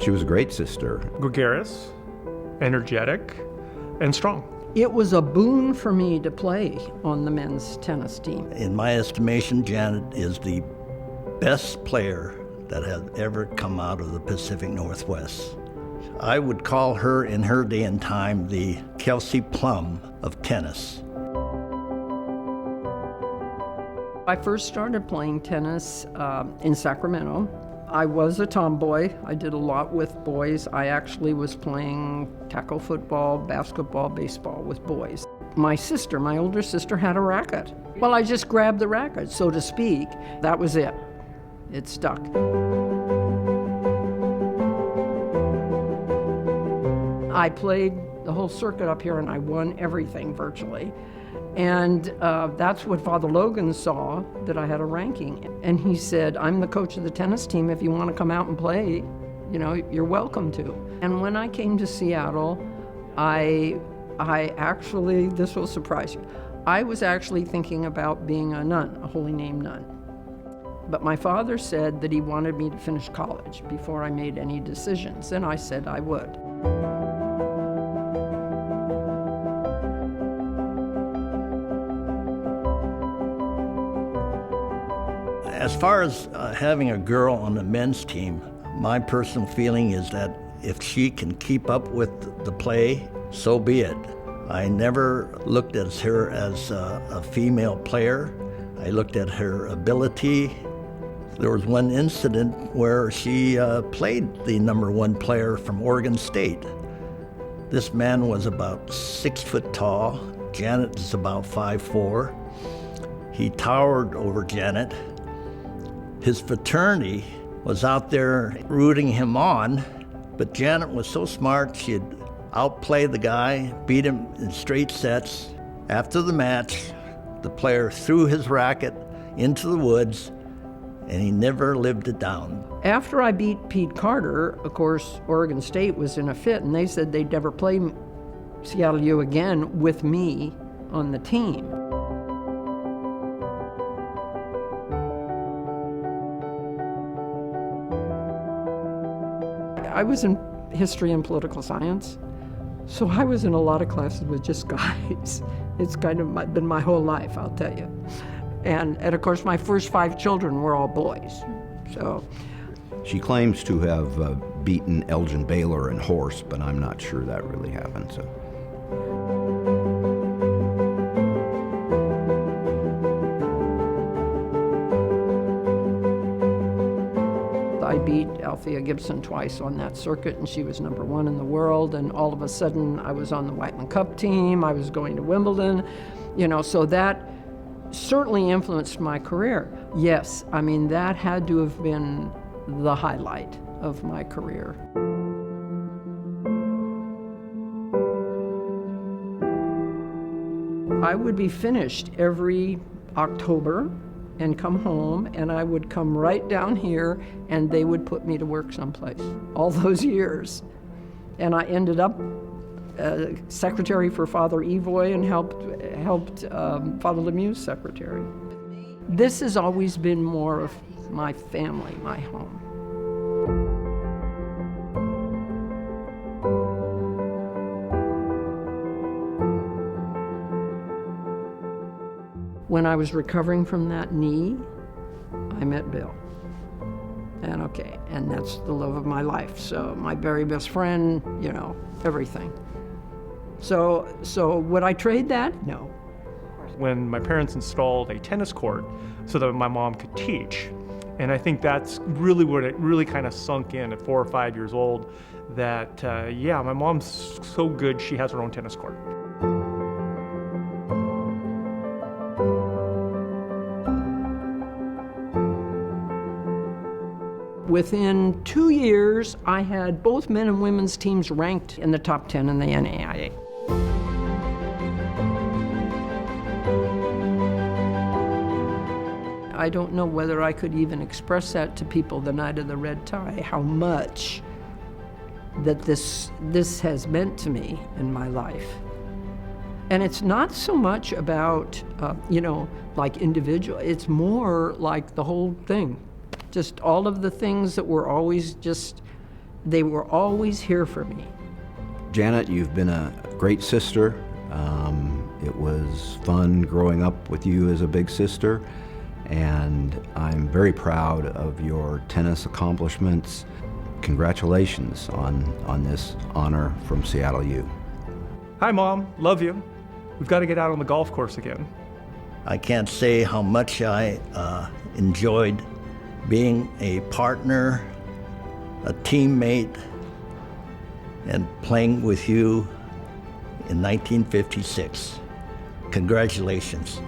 She was a great sister. Gregarious, energetic, and strong. It was a boon for me to play on the men's tennis team. In my estimation, Janet is the best player that has ever come out of the Pacific Northwest. I would call her, in her day and time, the Kelsey Plum of tennis. I first started playing tennis in Sacramento. I was a tomboy. I did a lot with boys. I actually was playing tackle football, basketball, baseball with boys. My sister, my older sister, had a racket. Well, I just grabbed the racket, so to speak. That was it. It stuck. I played the whole circuit up here and I won everything virtually. And that's what Father Logan saw, that I had a ranking. And he said, I'm the coach of the tennis team. If you want to come out and play, you know, you're welcome to. And when I came to Seattle, I actually, this will surprise you, I was actually thinking about being a nun, a holy name nun. But my father said that he wanted me to finish college before I made any decisions, and I said I would. As far as having a girl on the men's team, my personal feeling is that if she can keep up with the play, so be it. I never looked at her as a female player. I looked at her ability. There was one incident where she played the #1 player from Oregon State. This man was about 6 foot tall. Janet is about 5'4". He towered over Janet. His fraternity was out there rooting him on, but Janet was so smart, she'd outplay the guy, beat him in straight sets. After the match, the player threw his racket into the woods, and he never lived it down. After I beat Pete Carter, of course, Oregon State was in a fit, and they said they'd never play Seattle U again with me on the team. I was in history and political science, so I was in a lot of classes with just guys. It's kind of been my whole life, I'll tell you. And of course, my first 5 children were all boys, so. She claims to have beaten Elgin Baylor in horse, but I'm not sure that really happened, so. I beat Althea Gibson twice on that circuit, and she was #1 in the world, and all of a sudden I was on the Whiteman Cup team, I was going to Wimbledon, you know, so that certainly influenced my career. Yes, I mean, that had to have been the highlight of my career. I would be finished every October and come home, and I would come right down here, and they would put me to work someplace, all those years. And I ended up secretary for Father Evoy and helped Father Lemieux's secretary. This has always been more of my family, my home. When I was recovering from that knee, I met Bill. And that's the love of my life. So my very best friend, you know, everything. So would I trade that? No. When my parents installed a tennis court so that my mom could teach, and I think that's really what it really kind of sunk in at 4 or 5 years old, that, yeah, my mom's so good, she has her own tennis court. Within 2 years, I had both men and women's teams ranked in the top 10 in the NAIA. I don't know whether I could even express that to people the night of the red tie, how much that this has meant to me in my life. And it's not so much about, you know, like individual, it's more like the whole thing. Just all of the things that were always just, they were always here for me. Janet, you've been a great sister. It was fun growing up with you as a big sister, and I'm very proud of your tennis accomplishments. Congratulations on this honor from Seattle U. Hi, Mom. Love you. We've got to get out on the golf course again. I can't say how much I enjoyed being a partner, a teammate, and playing with you in 1956. Congratulations.